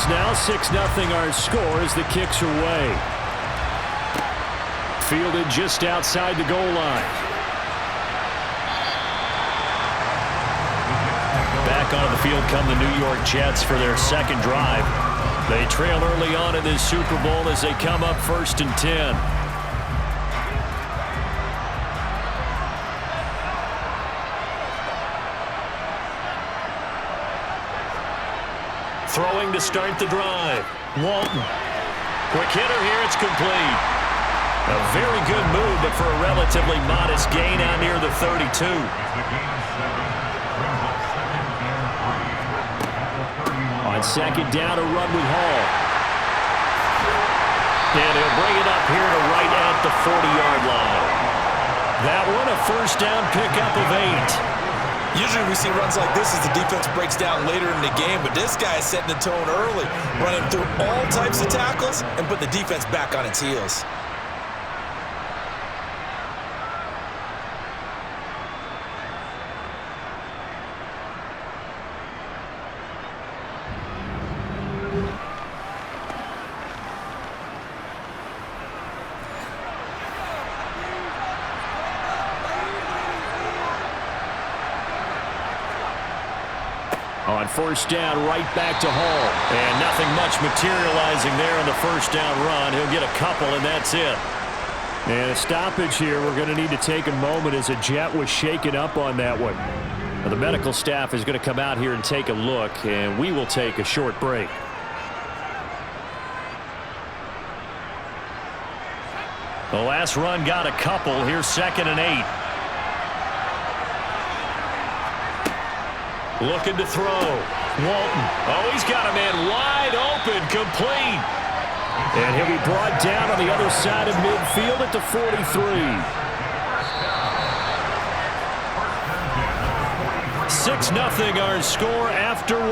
Eagles now 6-0 our score as the kicks are away. Fielded just outside the goal line. Back onto the field come the New York Jets for their second drive. They trail early on in this Super Bowl as they come up 1st and 10. Throwing to start the drive. Walton. Quick hitter here. It's complete. A very good move, but for a relatively modest gain out near the 32. On second down, a run with Hall. And he'll bring it up here to right at the 40-yard line. That one a first down pickup of 8. Usually we see runs like this as the defense breaks down later in the game, but this guy is setting the tone early, running through all types of tackles and put the defense back on its heels. On first down, right back to Hall. And nothing much materializing there on the first down run. He'll get a couple, and that's it. And a stoppage here. We're going to need to take a moment as a Jet was shaken up on that one. Now, the medical staff is going to come out here and take a look, and we will take a short break. The last run got a couple. Here's 2nd and 8. Looking to throw. Walton. Oh, he's got a man wide open, complete. And he'll be brought down on the other side of midfield at the 43. 6-0 our score after 1.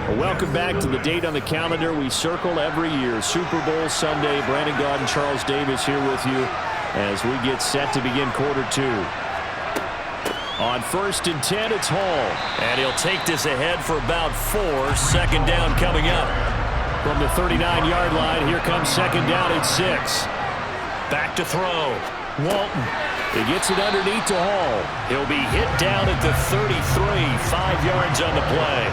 Well, welcome back to the date on the calendar we circle every year. Super Bowl Sunday. Brandon Gaud and Charles Davis here with you as we get set to begin quarter 2. On 1st and 10, it's Hall. And he'll take this ahead for about 4. 2nd down coming up. From the 39-yard line, here comes 2nd down at 6. Back to throw. Walton. He gets it underneath to Hall. He'll be hit down at the 33. 5 yards on the play.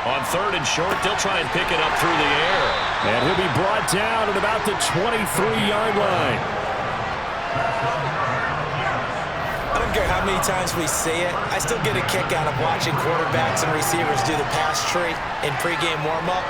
On 3rd and short, they'll try and pick it up through the air. And he'll be brought down at about the 23-yard line. I don't care how many times we see it. I still get a kick out of watching quarterbacks and receivers do the pass tree in pregame warm-up.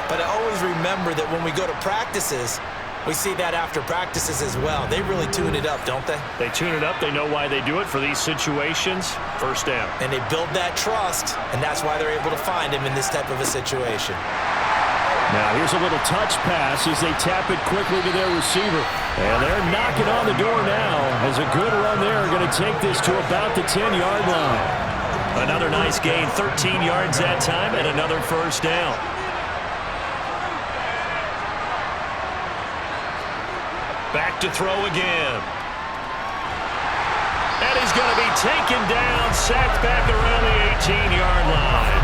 But I always remember that when we go to practices, we see that after practices as well. They really tune it up, don't they? They tune it up. They know why they do it for these situations. First down. And they build that trust, and that's why they're able to find him in this type of a situation. Now here's a little touch pass as they tap it quickly to their receiver. And they're knocking on the door now as a good run there going to take this to about the 10-yard line. Another nice gain, 13 yards that time, and another first down. Back to throw again. And he's going to be taken down, sacked back around the 18-yard line.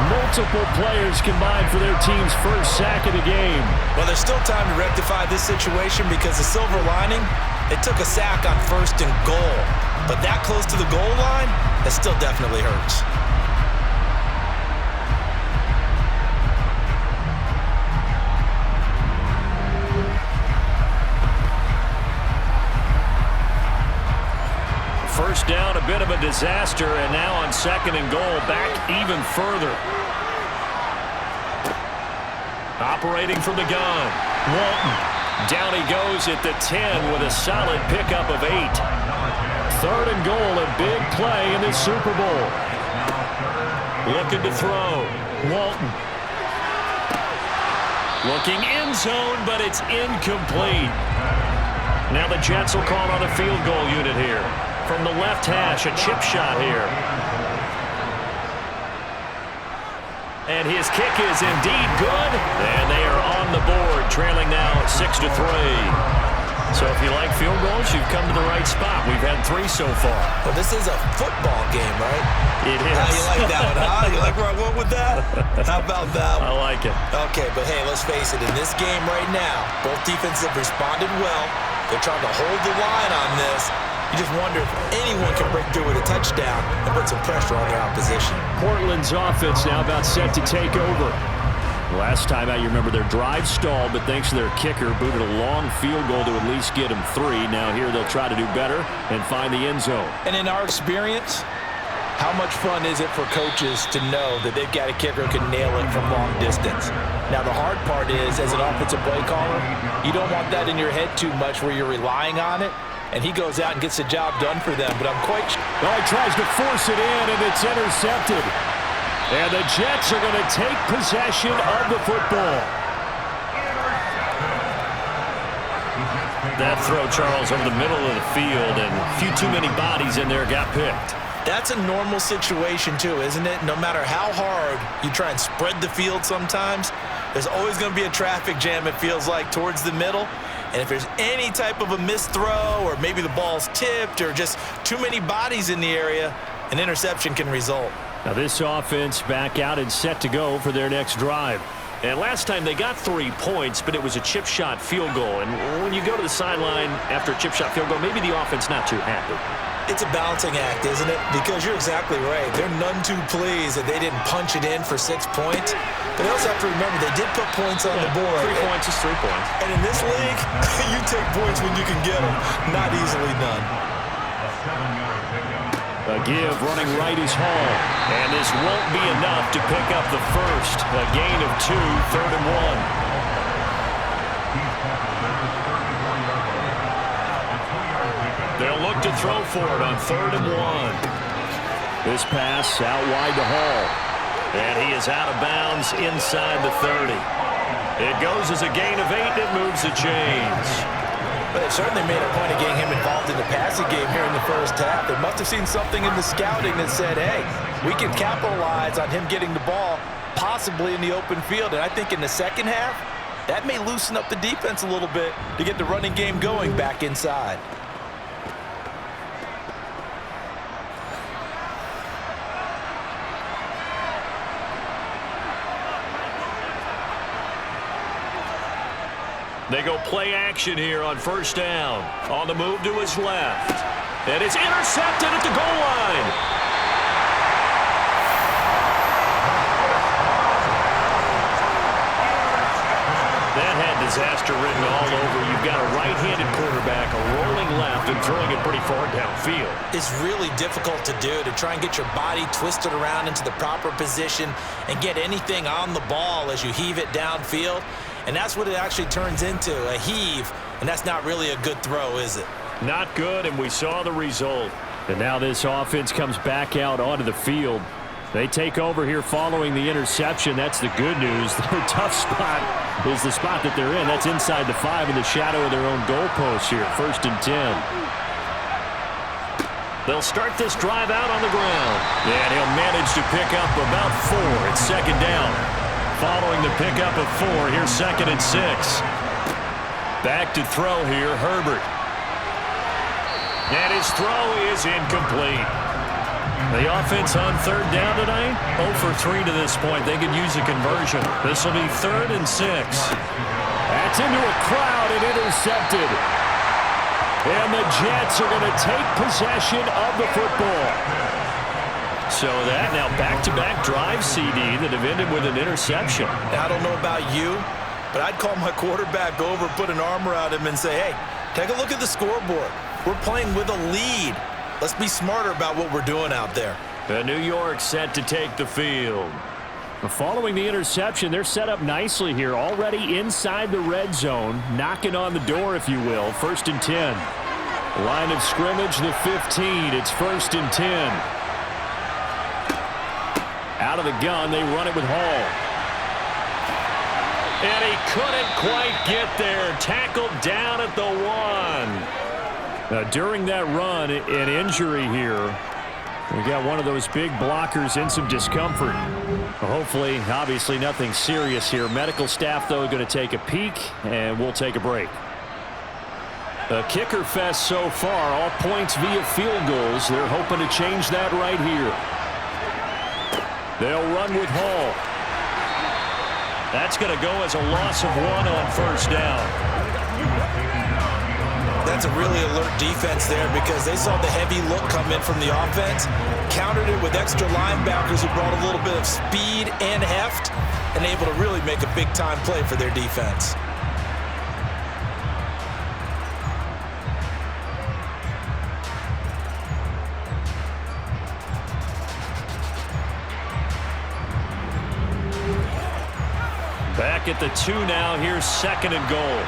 Multiple players combined for their team's first sack of the game. Well, there's still time to rectify this situation because the silver lining, they took a sack on 1st and goal. But that close to the goal line, that still definitely hurts. First down, a bit of a disaster, and now on 2nd and goal, back even further. Operating from the gun, Walton. Down he goes at the 10 with a solid pickup of 8. 3rd and goal, a big play in this Super Bowl. Looking to throw, Walton. Looking end zone, but it's incomplete. Now the Jets will call on a field goal unit here. From the left hash, a chip shot here. And his kick is indeed good. And they are on the board, trailing now 6-3. So if you like field goals, you've come to the right spot. We've had 3 so far. Well, this is a football game, right? It is. How you like that one, huh? You like where I went with that? How about that one? I like it. Okay, but hey, let's face it. In this game right now, both defenses have responded well. They're trying to hold the line on this. You just wonder if anyone can break through with a touchdown and put some pressure on their opposition. Portland's offense now about set to take over. Last time out, you remember their drive stalled, but thanks to their kicker, booted a long field goal to at least get them 3. Now here they'll try to do better and find the end zone. And in our experience, how much fun is it for coaches to know that they've got a kicker who can nail it from long distance? Now, the hard part is, as an offensive play caller, you don't want that in your head too much where you're relying on it, and he goes out and gets the job done for them. But I'm quite sure. Oh, he tries to force it in, and it's intercepted. And the Jets are going to take possession of the football. That throw, Charles, over the middle of the field, and a few too many bodies in there got picked. That's a normal situation, too, isn't it? No matter how hard you try and spread the field sometimes, there's always going to be a traffic jam, it feels like, towards the middle. And if there's any type of a missed throw or maybe the ball's tipped or just too many bodies in the area, an interception can result. Now this offense back out and set to go for their next drive. And last time they got 3 points, but it was a chip shot field goal. And when you go to the sideline after a chip shot field goal, maybe the offense not too happy. It's a balancing act, isn't it? Because you're exactly right. They're none too pleased that they didn't punch it in for 6 points. But they also have to remember they did put points on the board. 3 points is 3 points. And in this league, you take points when you can get them. Not easily done. A give running right is Hall. And this won't be enough to pick up the first. A gain of 2, 3rd and 1. They'll look to throw for it on 3rd and 1. This pass out wide to Hall. And he is out of bounds inside the 30. It goes as a gain of 8, and it moves the chains. But it certainly made a point of getting him involved in the passing game here in the first half. They must have seen something in the scouting that said, hey, we can capitalize on him getting the ball possibly in the open field. And I think in the second half, that may loosen up the defense a little bit to get the running game going back inside. They go play action here on 1st down. On the move to his left. And it's intercepted at the goal line. That had disaster written all over. You've got a right-handed quarterback, a rolling left, and throwing it pretty far downfield. It's really difficult to do, to try and get your body twisted around into the proper position and get anything on the ball as you heave it downfield. And that's what it actually turns into, a heave. And that's not really a good throw, is it? Not good, and we saw the result. And now this offense comes back out onto the field. They take over here following the interception. That's the good news. Their tough spot is the spot that they're in. That's inside the 5 in the shadow of their own goalpost here. 1st and 10. They'll start this drive out on the ground. And he'll manage to pick up about 4. It's 2nd down. Following the pickup of 4, here's 2nd and 6. Back to throw here, Herbert. And his throw is incomplete. The offense on 3rd down tonight, 0 for 3 to this point. They could use a conversion. This will be 3rd and 6. That's into a crowd and intercepted. And the Jets are going to take possession of the football. So that now back-to-back drive, CD, that have ended with an interception. Now, I don't know about you, but I'd call my quarterback over, put an arm around him, and say, hey, take a look at the scoreboard. We're playing with a lead. Let's be smarter about what we're doing out there. New York set to take the field. Following the interception, they're set up nicely here, already inside the red zone, knocking on the door, if you will. 1st and 10. Line of scrimmage, the 15. It's 1st and 10. Out of the gun, they run it with Hall. And he couldn't quite get there. Tackled down at the 1. Now, during that run, an injury here. We got one of those big blockers in some discomfort. Hopefully, obviously, nothing serious here. Medical staff, though, going to take a peek, and we'll take a break. A kicker fest so far, all points via field goals. They're hoping to change that right here. They'll run with Hall. That's going to go as a loss of 1 on first down. That's a really alert defense there because they saw the heavy look come in from the offense, countered it with extra linebackers who brought a little bit of speed and heft, and able to really make a big-time play for their defense. Back at the 2 now. Here's 2nd and goal.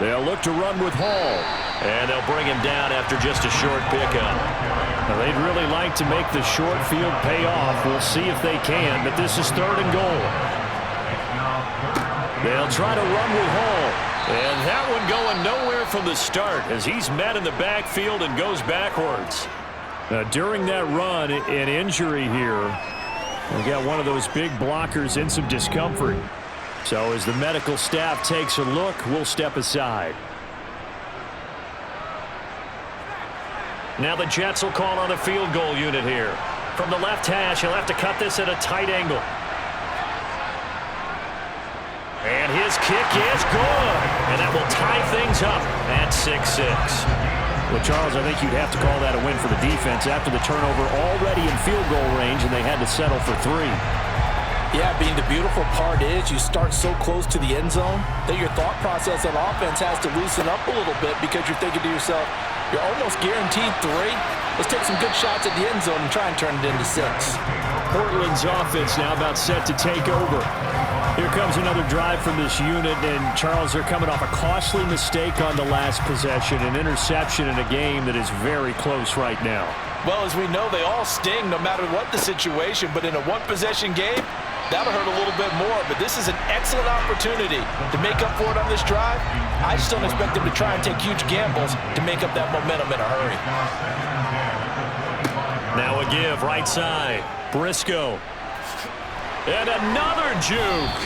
They'll look to run with Hall. And they'll bring him down after just a short pickup. Now, they'd really like to make the short field pay off. We'll see if they can, but this is 3rd and goal. They'll try to run with Hall. And that one going nowhere from the start as he's met in the backfield and goes backwards. During that run, an injury here. We got one of those big blockers in some discomfort. So as the medical staff takes a look, we'll step aside. Now the Jets will call on a field goal unit here. From the left hash, he'll have to cut this at a tight angle. And his kick is good. And that will tie things up at 6-6. Well, Charles, I think you'd have to call that a win for the defense after the turnover already in field goal range, and they had to settle for 3. Yeah, being the beautiful part is you start so close to the end zone that your thought process on offense has to loosen up a little bit because you're thinking to yourself, you're almost guaranteed 3. Let's take some good shots at the end zone and try and turn it into 6. Portland's offense now about set to take over. Here comes another drive from this unit, and Charles, they're coming off a costly mistake on the last possession, an interception in a game that is very close right now. Well, as we know, they all sting no matter what the situation, but in a one-possession game, that'll hurt a little bit more, but this is an excellent opportunity to make up for it on this drive. I just don't expect them to try and take huge gambles to make up that momentum in a hurry. Now a give, right side. Briscoe. And another juke.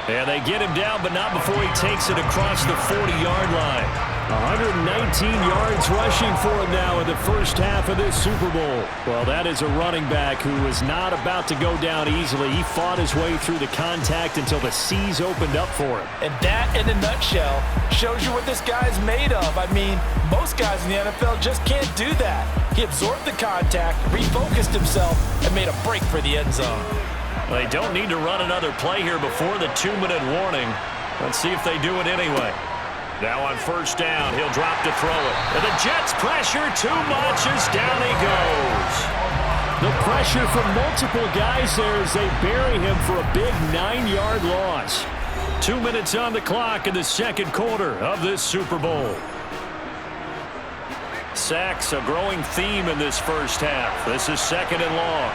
And they get him down, but not before he takes it across the 40-yard line. 119 yards rushing for him now in the first half of this Super Bowl. Well, that is a running back who was not about to go down easily. He fought his way through the contact until the seas opened up for him. And that, in a nutshell, shows you what this guy's made of. I mean, most guys in the NFL just can't do that. He absorbed the contact, refocused himself, and made a break for the end zone. They don't need to run another play here before the 2-minute warning. Let's see if they do it anyway. Now on first down, he'll drop to throw it. And the Jets pressure too much as down he goes. The pressure from multiple guys there as they bury him for a big 9-yard loss. 2 minutes on the clock in the second quarter of this Super Bowl. Sacks, a growing theme in this first half. This is 2nd and long.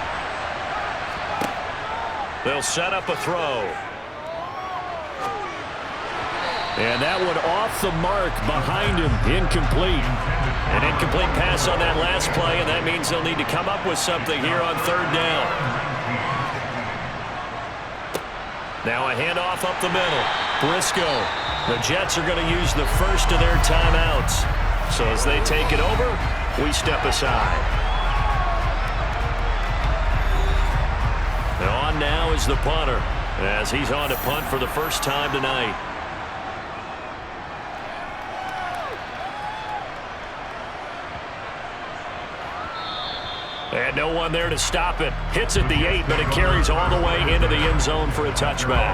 They'll set up a throw. And that one off the mark behind him, incomplete. An incomplete pass on that last play, and that means they'll need to come up with something here on 3rd down. Now a handoff up the middle. Briscoe. The Jets are going to use the first of their timeouts. So as they take it over, we step aside. And on now is the punter, as he's on to punt for the first time tonight. And no one there to stop it. Hits at the 8, but it carries all the way into the end zone for a touchback.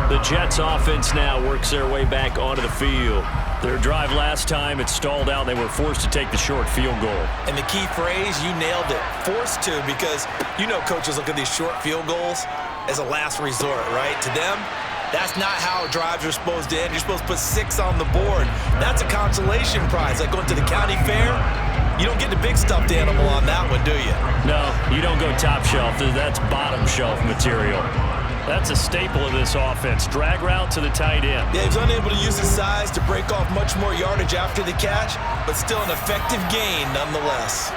The Jets offense now works their way back onto the field. Their drive last time, it stalled out. They were forced to take the short field goal. And the key phrase, you nailed it, forced to, because you know coaches look at these short field goals as a last resort, right? To them, that's not how drives are supposed to end. You're supposed to put 6 on the board. That's a consolation prize, like going to the county fair. You don't get the big stuffed animal on that one, do you? No, you don't go top shelf. That's bottom shelf material. That's a staple of this offense. Drag route to the tight end. Yeah, he's unable to use his size to break off much more yardage after the catch, but still an effective gain nonetheless.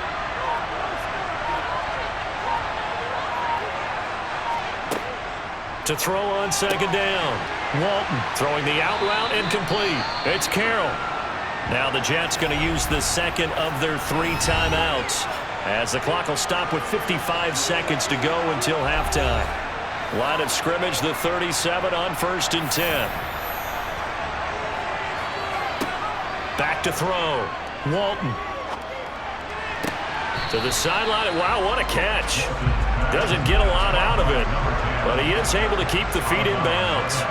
To throw on second down. Walton throwing the out route incomplete. It's Carroll. Now the Jets going to use the second of their 3 timeouts, as the clock will stop with 55 seconds to go until halftime. Line of scrimmage, the 37 on 1st and 10. Back to throw. Walton. To the sideline. Wow, what a catch. Doesn't get a lot out of it, but he is able to keep the feet in bounds.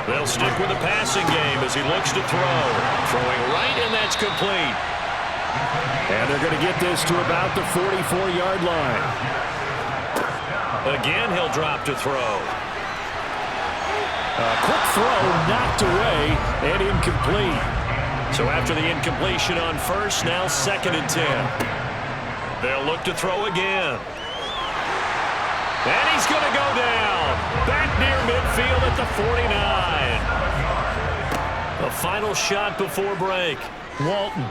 They'll stick with the passing game as he looks to throw. Throwing right, and that's complete. And they're going to get this to about the 44-yard line. Again, he'll drop to throw. A quick throw knocked away and incomplete. So after the incompletion on first, now 2nd and 10. They'll look to throw again. And he's going to go down. Back near midfield at the 49. A final shot before break. Walton.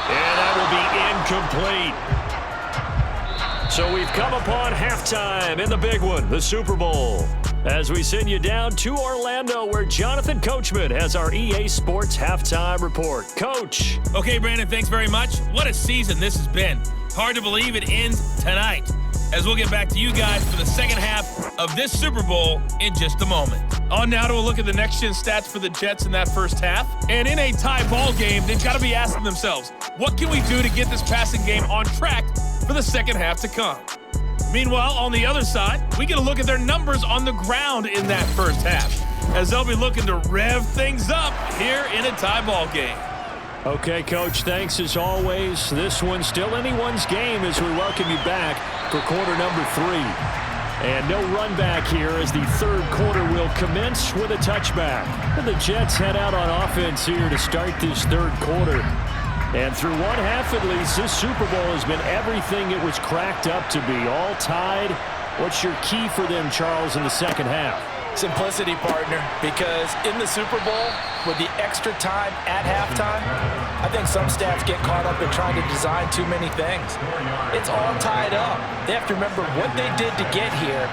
And that will be incomplete. So we've come upon halftime in the big one, the Super Bowl, as we send you down to Orlando, where Jonathan Coachman has our EA Sports halftime report. Coach. Okay, Brandon, thanks very much. What a season this has been. Hard to believe it ends tonight, as we'll get back to you guys for the second half of this Super Bowl in just a moment. On now to a look at the next-gen stats for the Jets in that first half. And in a tie ball game, they've got to be asking themselves, what can we do to get this passing game on track for the second half to come? Meanwhile, on the other side, we get a look at their numbers on the ground in that first half, as they'll be looking to rev things up here in a tie ball game. Okay, Coach, thanks as always. This one's still anyone's game as we welcome you back for quarter number 3. And no run back here as the third quarter will commence with a touchback. And the Jets head out on offense here to start this third quarter. And through one half at least, this Super Bowl has been everything it was cracked up to be. All tied. What's your key for them, Charles, in the second half? Simplicity, partner, because in the Super Bowl, with the extra time at halftime, I think some staffs get caught up in trying to design too many things. It's all tied up. They have to remember what they did to get here,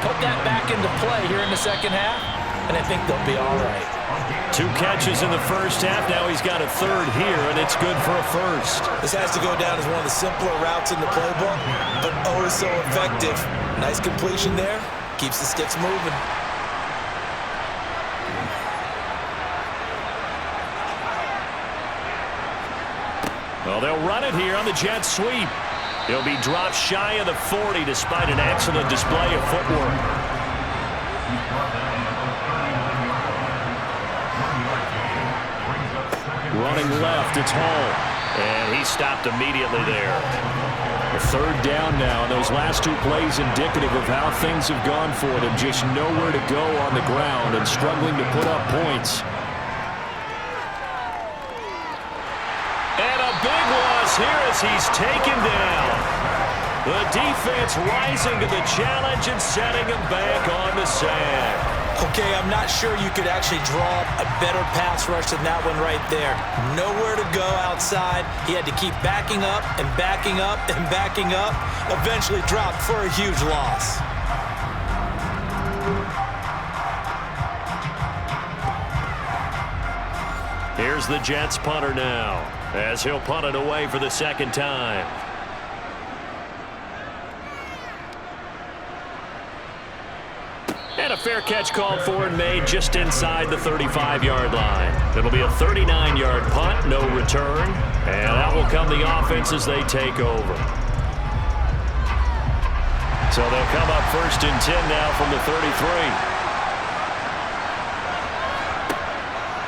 put that back into play here in the second half, and I think they'll be all right. 2 catches in the first half. Now he's got a third here, and it's good for a first. This has to go down as one of the simpler routes in the playbook, but oh, so effective. Nice completion there. Keeps the sticks moving. Well, they'll run it here on the jet sweep. He'll be dropped shy of the 40 despite an excellent display of footwork. Running left, it's Hall. And he stopped immediately there. A third down now, and those last 2 plays indicative of how things have gone for them. Just nowhere to go on the ground and struggling to put up points. And a big loss here as he's taken down. The defense rising to the challenge and setting him back on the sand. Okay, I'm not sure you could actually draw a better pass rush than that one right there. Nowhere to go outside. He had to keep backing up and backing up and backing up. Eventually dropped for a huge loss. Here's the Jets punter now, as he'll punt it away for the second time. And a fair catch called for and made just inside the 35-yard line. It'll be a 39-yard punt, no return. And out will come the offense as they take over. So they'll come up 1st and 10 now from the 33.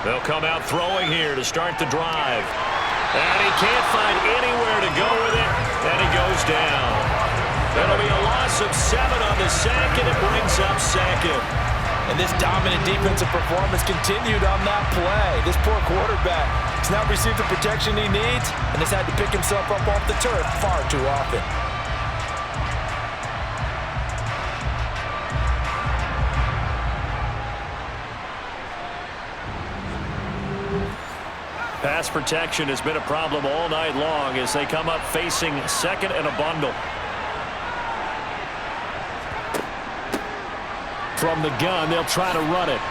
They'll come out throwing here to start the drive. And he can't find anywhere to go with it, and he goes down. That'll be a loss of 7 on the sack, and it brings up 2nd. And this dominant defensive performance continued on that play. This poor quarterback has not received the protection he needs and has had to pick himself up off the turf far too often. Pass protection has been a problem all night long as they come up facing 2nd and a bundle. from the gun. They'll try to run it.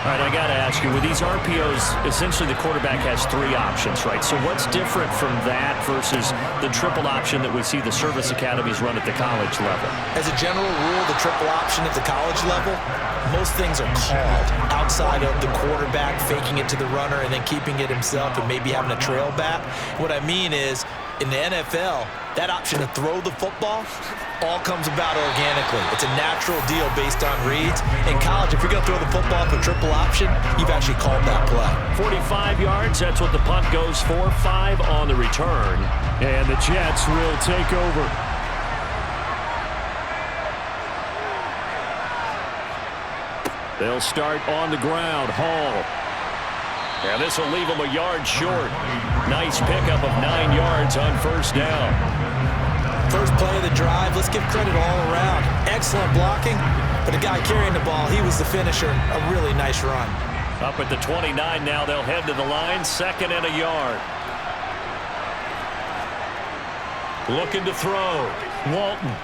All right, I got to ask you, with these RPOs, essentially the quarterback has 3 options, right? So what's different from that versus the triple option that we see the service academies run at the college level? As a general rule, the triple option at the college level, most things are called outside of the quarterback faking it to the runner and then keeping it himself and maybe having a trail back. What I mean is, in the NFL, that option to throw the football all comes about organically. It's a natural deal based on reads. In college, if you're going to throw the football for triple option, you've actually called that play. 45 yards, that's what the punt goes for. 5 on the return. And the Jets will take over. They'll start on the ground. Hall. And this will leave them a yard short. Nice pickup of 9 yards on first down. First play of the drive, let's give credit all around. Excellent blocking, but the guy carrying the ball, he was the finisher. A really nice run. Up at the 29 now, they'll head to the line. 2nd and a yard. Looking to throw. Walton.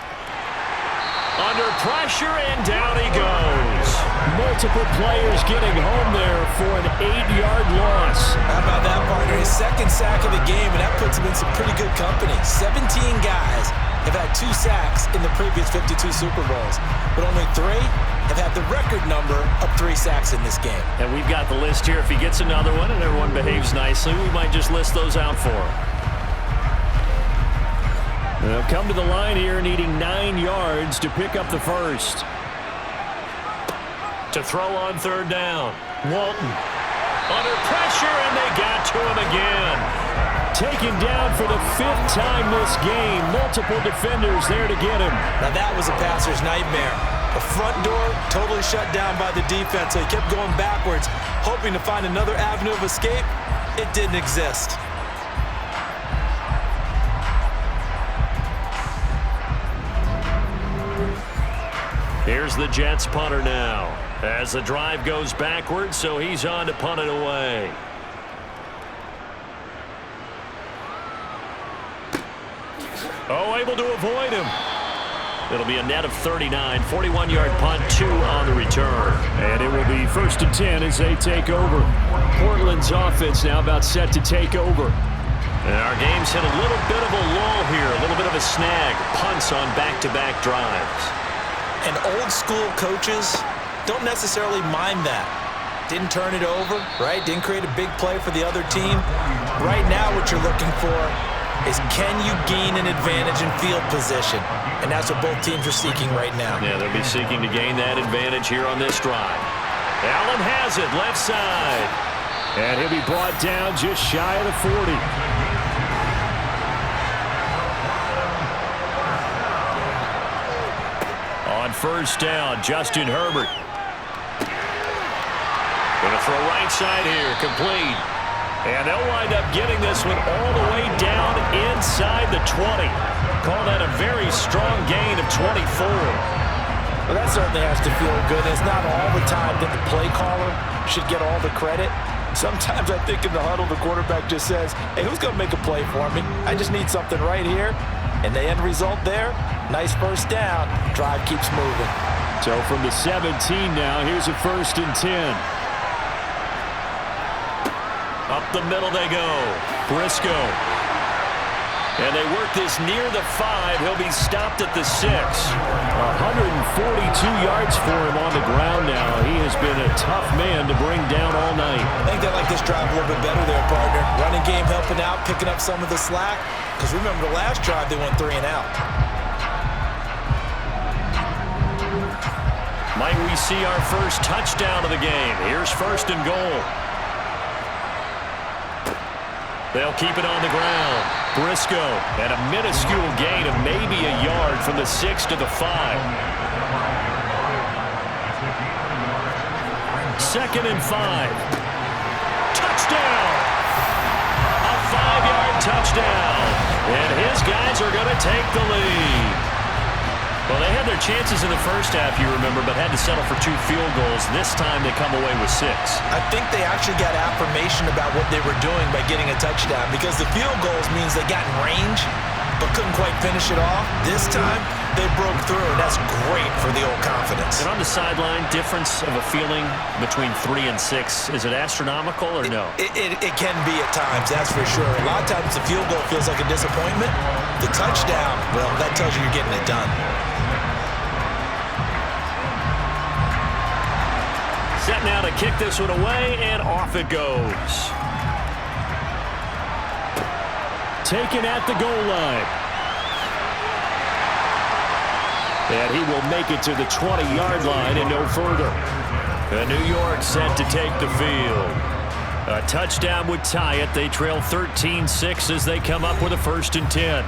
Under pressure, and down he goes. Multiple players getting home there for an 8-yard loss. How about that, partner? His 2nd sack of the game, and that puts him in some pretty good company. 17 guys have had 2 sacks in the previous 52 Super Bowls, but only 3 have had the record number of 3 sacks in this game. And we've got the list here. If he gets another one and everyone behaves nicely, we might just list those out for him. They'll come to the line here needing 9 yards to pick up the first. To throw on 3rd down. Walton under pressure, and they got to him again. Taken down for the 5th time this game. Multiple defenders there to get him. Now that was a passer's nightmare. The front door totally shut down by the defense, so he kept going backwards, hoping to find another avenue of escape. It didn't exist. Here's the Jets punter now. As the drive goes backwards, so he's on to punt it away. Oh, able to avoid him. It'll be a net of 39. 41-yard punt, 2 on the return. And it will be 1st and 10 as they take over. Portland's offense now about set to take over. And our game's hit a little bit of a lull here, a little bit of a snag. Punts on back-to-back drives. And old-school coaches don't necessarily mind that. Didn't turn it over, right? Didn't create a big play for the other team. Right now what you're looking for is, can you gain an advantage in field position? And that's what both teams are seeking right now. Yeah, they'll be seeking to gain that advantage here on this drive. Allen has it, left side. And he'll be brought down just shy of the 40. On first down, Justin Herbert. Going to throw right side here, complete. And they'll wind up getting this one all the way down inside the 20. Call that a very strong gain of 24. Well, that certainly has to feel good. It's not all the time that the play caller should get all the credit. Sometimes I think in the huddle, the quarterback just says, hey, who's going to make a play for me? I just need something right here. And the end result there, nice first down. Drive keeps moving. So from the 17 now, here's a 1st and 10. Up the middle they go. Briscoe. And they work this near the 5. He'll be stopped at the 6. 142 yards for him on the ground now. He has been a tough man to bring down all night. I think they like this drive a little bit better there, partner. Running game helping out, picking up some of the slack. Because remember, the last drive they went 3 and out. Might we see our first touchdown of the game? Here's 1st and goal. They'll keep it on the ground. Briscoe, and a minuscule gain of maybe a yard from the 6 to the 5. 2nd and 5. Touchdown! A 5-yard touchdown. And his guys are going to take the lead. Well, they had their chances in the first half, you remember, but had to settle for 2 field goals. This time they come away with 6. I think they actually got affirmation about what they were doing by getting a touchdown, because the field goals means they got in range. but couldn't quite finish it off. This time, they broke through, and that's great for the old confidence. And on the sideline, difference of a feeling between 3 and 6, is it astronomical or no? It can be at times, that's for sure. A lot of times the field goal feels like a disappointment. The touchdown, well, that tells you you're getting it done. Set now to kick this one away, and off it goes. Taken at the goal line. And he will make it to the 20-yard line and no further. And New York set to take the field. A touchdown would tie it. They trail 13-6 as they come up with a 1st and 10.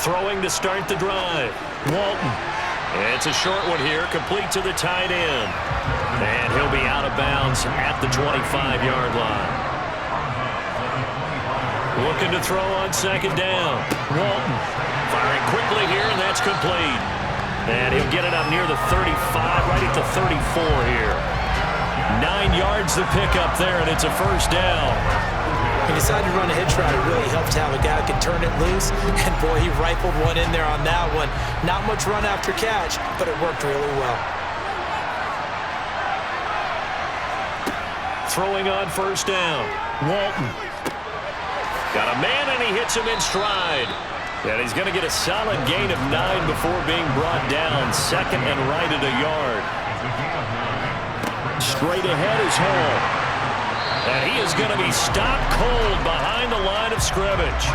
Throwing to start the drive. Walton. It's a short one here, complete to the tight end. And he'll be out of bounds at the 25-yard line. Looking to throw on 2nd down. Walton firing quickly here, and that's complete. And he'll get it up near the 35, right at the 34 here. 9 yards to pick up there, and it's a 1st down. He decided to run a hitch route. It really helped to have a guy who could turn it loose. And, boy, he rifled one in there on that one. Not much run after catch, but it worked really well. Throwing on 1st down. Walton. Got a man, and he hits him in stride. And he's going to get a solid gain of 9 before being brought down. 2nd and right at a yard. Straight ahead is Hall. And he is going to be stopped cold behind the line of scrimmage.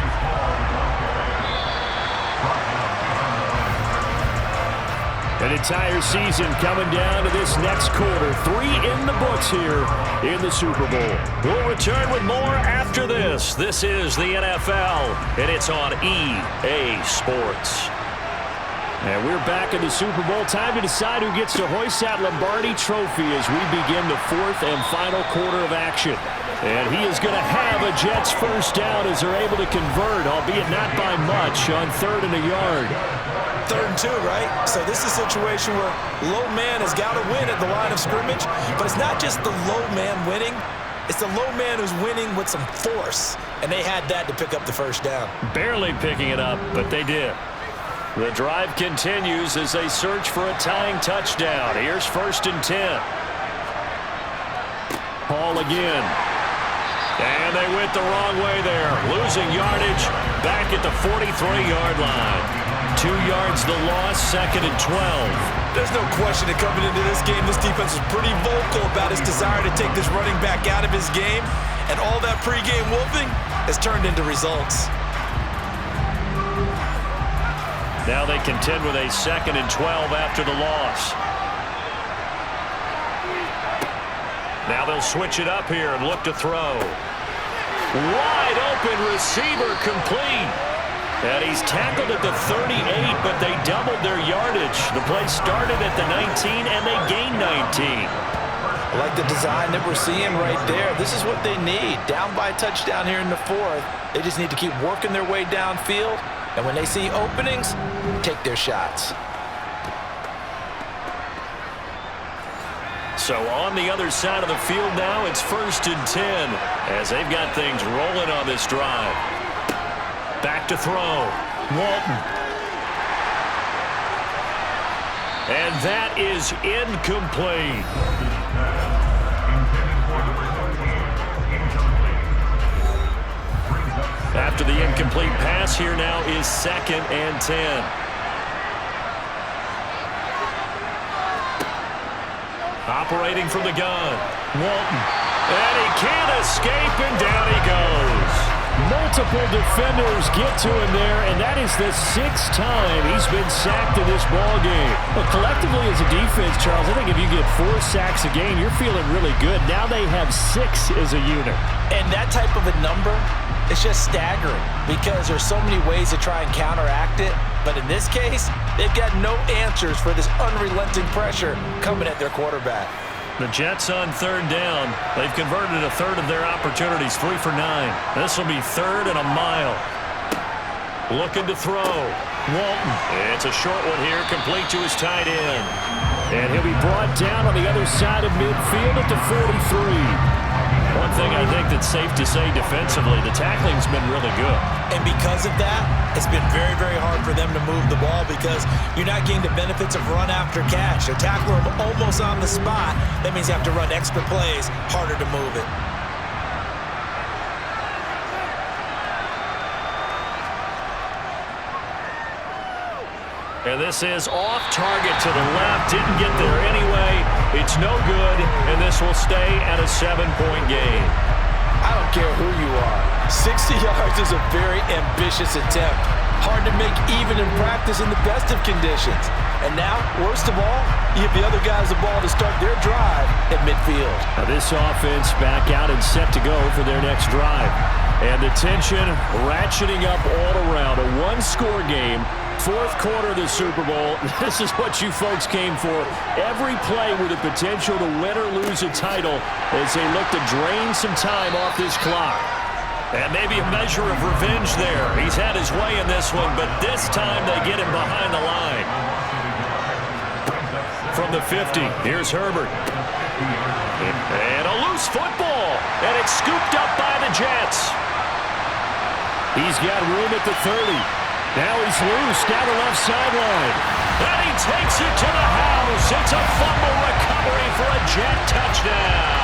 An entire season coming down to this next quarter. 3 in the books here in the Super Bowl. We'll return with more after this. This is the NFL, and it's on EA Sports. And we're back in the Super Bowl. Time to decide who gets to hoist that Lombardi trophy as we begin the 4th and final quarter of action. And he is going to have a Jets 1st down as they're able to convert, albeit not by much, on 3rd and a yard. 3rd and 2, right? So this is a situation where low man has got to win at the line of scrimmage, but it's not just the low man winning. It's the low man who's winning with some force, and they had that to pick up the 1st down. Barely picking it up, but they did. The drive continues as they search for a tying touchdown. Here's 1st and 10. Paul again. And they went the wrong way there. Losing yardage back at the 43-yard line. 2 yards the loss, 2nd and 12. There's no question that coming into this game, this defense was pretty vocal about his desire to take this running back out of his game. And all that pregame wolfing has turned into results. Now they contend with a 2nd and 12 after the loss. Now they'll switch it up here and look to throw. Wide open receiver complete. And he's tackled at the 38, but they doubled their yardage. The play started at the 19, and they gained 19. I like the design that we're seeing right there. This is what they need. Down by a touchdown here in the 4th. They just need to keep working their way downfield. And when they see openings, take their shots. So on the other side of the field now, it's 1st and 10 as they've got things rolling on this drive. Back to throw. Walton. And that is incomplete. After the incomplete pass, here now is 2nd and 10. Operating from the gun. Walton. And he can't escape, and down he goes. Multiple defenders get to him there, and that is the 6th time he's been sacked in this ballgame. Well, collectively as a defense, Charles, I think if you get 4 sacks a game, you're feeling really good. Now they have 6 as a unit. And that type of a number, it's just staggering because there's so many ways to try and counteract it. But in this case, they've got no answers for this unrelenting pressure coming at their quarterback. The Jets on 3rd down. They've converted a 1/3 of their opportunities, 3 for 9. This will be 3rd and a mile. Looking to throw. Walton. It's a short one here, complete to his tight end. And he'll be brought down on the other side of midfield at the 43. One thing I think that's safe to say defensively, the tackling's been really good. And because of that, it's been very, very hard for them to move the ball because you're not getting the benefits of run after catch. They're tackling them almost on the spot. That means you have to run extra plays, harder to move it. And this is off target to the left. Didn't get there anyway. It's no good, and this will stay at a 7-point game. I don't care who you are. 60 yards is a very ambitious attempt. Hard to make even in practice in the best of conditions. And now, worst of all, you give the other guys the ball to start their drive at midfield. Now this offense back out and set to go for their next drive. And the tension ratcheting up all around. A one-score game. Fourth quarter of the Super Bowl. This is what you folks came for. Every play with the potential to win or lose a title as they look to drain some time off this clock. And maybe a measure of revenge there. He's had his way in this one, but this time they get him behind the line. From the 50, here's Herbert. And a loose football. And it's scooped up by the Jets. He's got room at the 30. Now he's loose down the left sideline. And he takes it to the house. It's a fumble recovery for a Jet touchdown.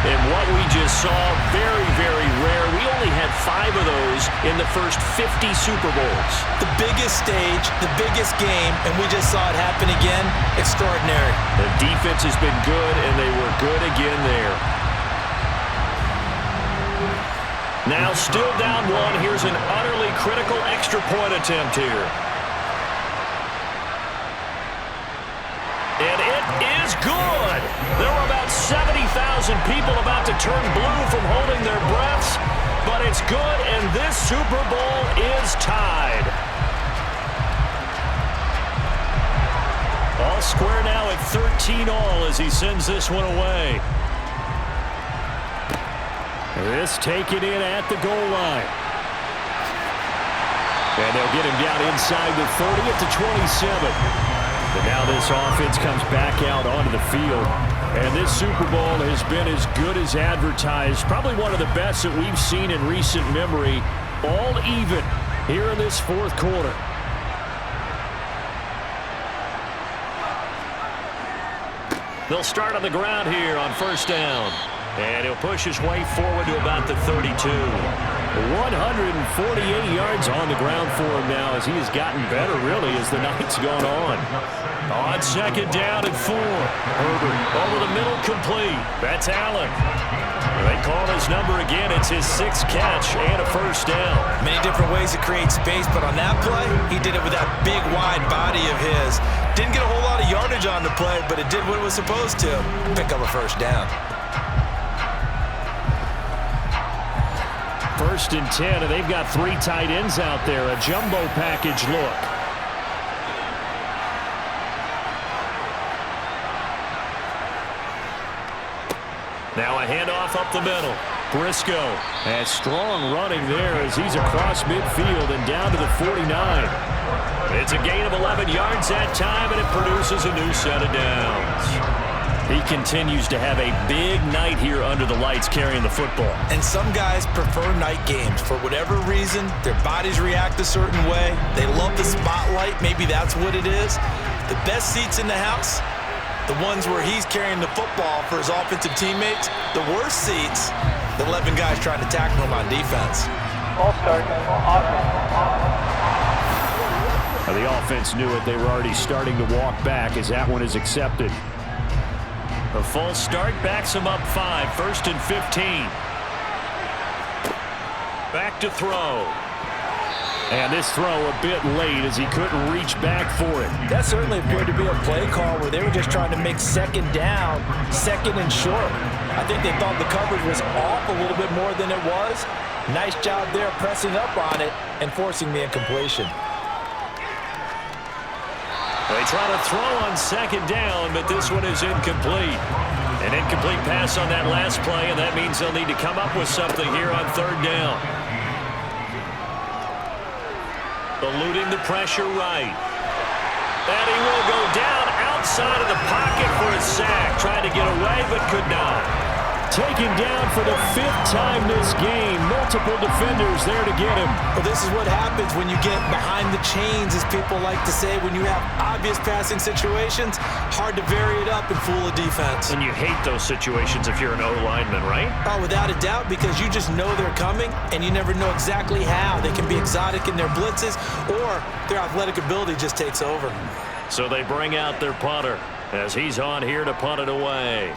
And what we just saw, very, very rare. We only had 5 of those in the first 50 Super Bowls. The biggest stage, the biggest game, and we just saw it happen again. Extraordinary. The defense has been good, and they were good again there. Now still down 1. Here's an utterly critical extra point attempt here. And it is good. There were about 70,000 people about to turn blue from holding their breaths, but it's good, and this Super Bowl is tied. All square now at 13 all as he sends this one away. This taken in at the goal line. And they'll get him down inside the 30 at the 27. But now this offense comes back out onto the field. And this Super Bowl has been as good as advertised. Probably one of the best that we've seen in recent memory. All even here in this fourth quarter. They'll start on the ground here on first down. And he'll push his way forward to about the 32. 148 yards on the ground for him now as he has gotten better, really, as the night's gone on. On second down and 4. Herbert over the middle, complete. That's Allen. They call his number again. It's his 6th catch and a first down. Many different ways to create space, but on that play, he did it with that big, wide body of his. Didn't get a whole lot of yardage on the play, but it did what it was supposed to. Pick up a first down. 1st and 10, and they've got 3 tight ends out there. A jumbo package look. Now a handoff up the middle. Briscoe has strong running there as he's across midfield and down to the 49. It's a gain of 11 yards that time, and it produces a new set of downs. He continues to have a big night here under the lights carrying the football. And some guys prefer night games. For whatever reason, their bodies react a certain way. They love the spotlight. Maybe that's what it is. The best seats in the house, the ones where he's carrying the football for his offensive teammates. The worst seats, the 11 guys trying to tackle him on defense. All start. Now the offense knew it. They were already starting to walk back as that one is accepted. A false start backs him up 5. 1st and 15. Back to throw. And this throw a bit late as he couldn't reach back for it. That certainly appeared to be a play call where they were just trying to make second down, second and short. I think they thought the coverage was off a little bit more than it was. Nice job there pressing up on it and forcing the incompletion. They try to throw on second down, but this one is incomplete. An incomplete pass on that last play, and that means they'll need to come up with something here on 3rd down. Eluding the pressure right. And he will go down outside of the pocket for a sack. Tried to get away, but could not. Taken down for the 5th time this game. Multiple defenders there to get him. Well, this is what happens when you get behind the chains, as people like to say. When you have obvious passing situations, hard to vary it up and fool a defense. And you hate those situations if you're an O-lineman, right? Oh, without a doubt, because you just know they're coming, and you never know exactly how. They can be exotic in their blitzes, or their athletic ability just takes over. So they bring out their punter as he's on here to punt it away.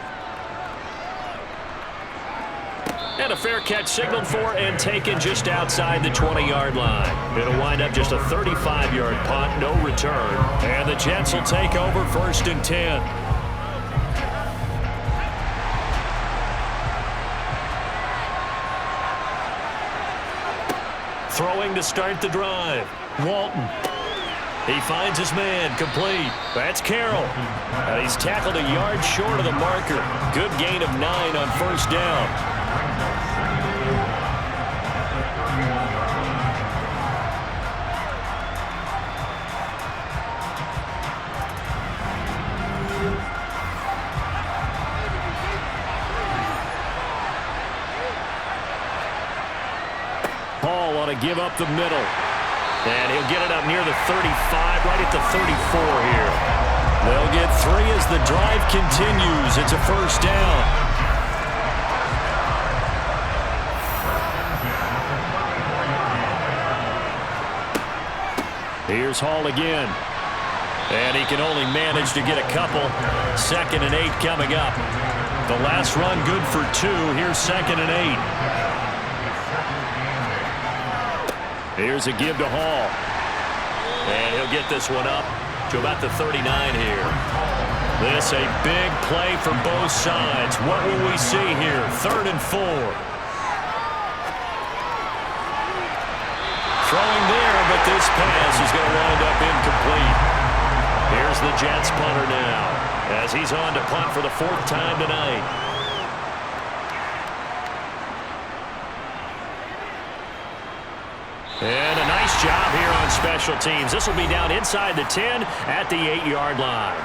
And a fair catch signaled for and taken just outside the 20-yard line. It'll wind up just a 35-yard punt, no return. And the Jets will take over 1st and 10. Throwing to start the drive. Walton. He finds his man, complete. That's Carroll. And he's tackled a yard short of the marker. Good gain of 9 on 1st down. Paul on a give up the middle. And he'll get it up near the 35, right at the 34 here. They'll get 3 as the drive continues. It's a 1st down. Here's Hall again. And he can only manage to get a couple. 2nd and 8 coming up. The last run good for 2. Here's 2nd and 8. Here's a give to Hall. And he'll get this one up to about the 39 here. This a big play for both sides. What will we see here? 3rd and 4. Throwing there, but this pass is going to wind up incomplete. Here's the Jets punter now as he's on to punt for the 4th time tonight. And a nice job here on special teams. This will be down inside the 10 at the 8-yard line.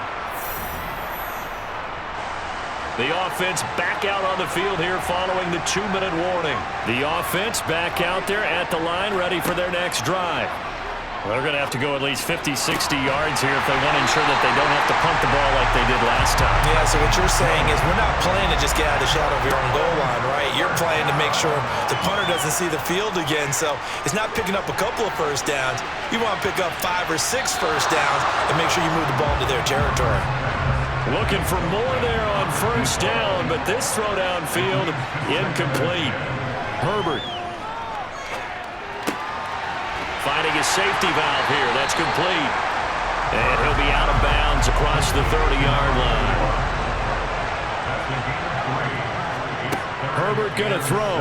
The offense back out on the field here following the 2-minute warning. The offense back out there at the line ready for their next drive. Well, they're going to have to go at least 50, 60 yards here if they want to ensure that they don't have to punt the ball like they did last time. Yeah, so what you're saying is we're not playing to just get out of the shadow of your own goal line, right? You're playing to make sure the punter doesn't see the field again. So it's not picking up a couple of 1st downs. You want to pick up 5 or 6 1st downs and make sure you move the ball into their territory. Looking for more there on 1st down, but this throw downfield incomplete. Herbert. Finding his safety valve here. That's complete. And he'll be out of bounds across the 30-yard line. Herbert going to throw.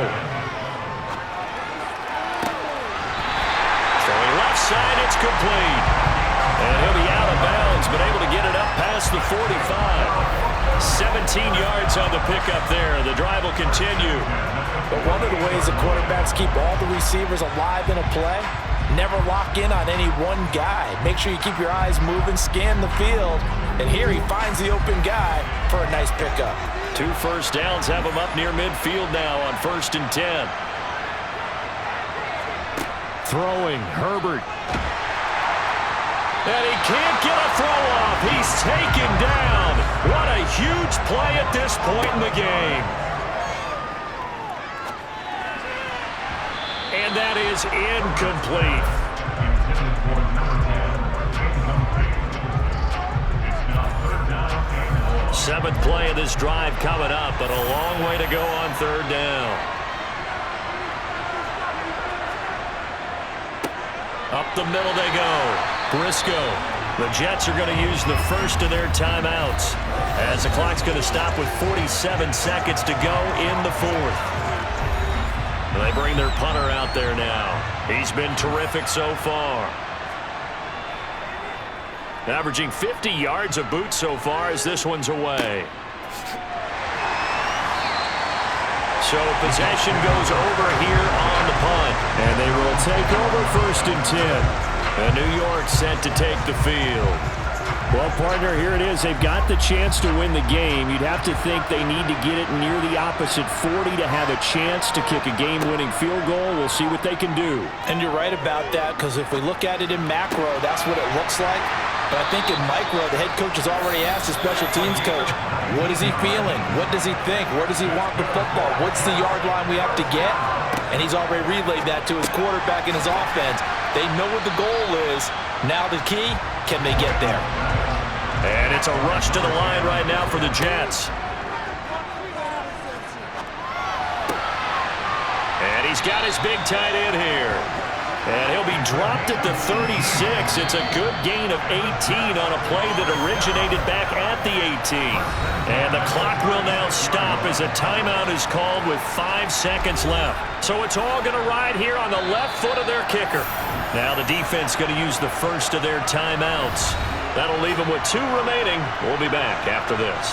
Throwing left side, it's complete. And he'll be out of bounds, but able to get it up past the 45. 17 yards on the pickup there. The drive will continue. But one of the ways the quarterbacks keep all the receivers alive in a play, never lock in on any one guy. Make sure you keep your eyes moving, scan the field. And here he finds the open guy for a nice pickup. 2 1st downs have him up near midfield now on 1st and 10. Throwing, Herbert. And he can't get a throw off. He's taken down. What a huge play at this point in the game. And that is incomplete. Seventh play of this drive coming up, but a long way to go on 3rd down. Up the middle they go. Briscoe. The Jets are going to use the first of their timeouts as the clock's going to stop with 47 seconds to go in the 4th. They bring their punter out there now. He's been terrific so far. Averaging 50 yards a boot so far as this one's away. So possession goes over here on the punt. And they will take over 1st and 10. And New York set to take the field. Well, partner, here it is. They've got the chance to win the game. You'd have to think they need to get it near the opposite 40 to have a chance to kick a game-winning field goal. We'll see what they can do. And you're right about that, because if we look at it in macro, that's what it looks like. But I think in micro, the head coach has already asked the special teams coach, what is he feeling? What does he think? Where does he want the football? What's the yard line we have to get? And he's already relayed that to his quarterback and his offense. They know what the goal is. Now the key, can they get there? And it's a rush to the line right now for the Jets. And he's got his big tight end here. And he'll be dropped at the 36. It's a good gain of 18 on a play that originated back at the 18. And the clock will now stop as a timeout is called with 5 seconds left. So it's all going to ride here on the left foot of their kicker. Now the defense going to use the first of their timeouts. That'll leave them with 2 remaining. We'll be back after this.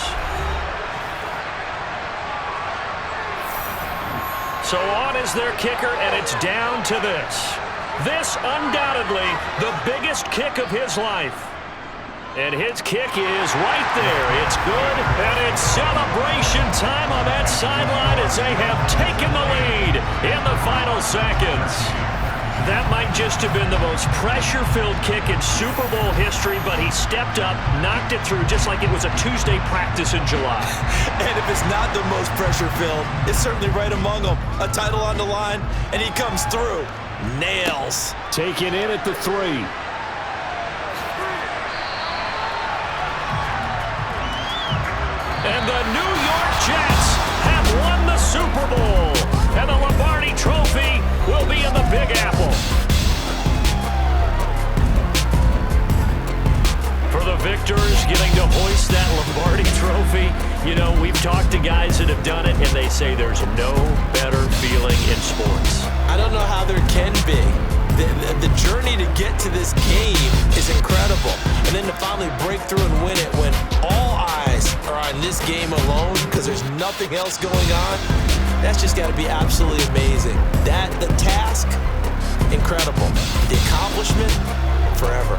So on is their kicker, and it's down to this. This, undoubtedly, the biggest kick of his life. And his kick is right there. It's good, and it's celebration time on that sideline as they have taken the lead in the final seconds. That might just have been the most pressure-filled kick in Super Bowl history, but he stepped up, knocked it through just like it was a Tuesday practice in July. And if it's not the most pressure-filled, it's certainly right among them. A title on the line, and he comes through. Nails. Taken in at the 3. And the New York Jets have won the Super Bowl. And the Lombardi Trophy will be in the Big Apple. For the victors getting to hoist that Lombardi Trophy, you know, we've talked to guys that have done it, and they say there's no better feeling in sports. I don't know how there can be. The journey to get to this game is incredible. And then to finally break through and win it when all eyes are on this game alone because there's nothing else going on, that's just got to be absolutely amazing. The task, incredible. The accomplishment, forever.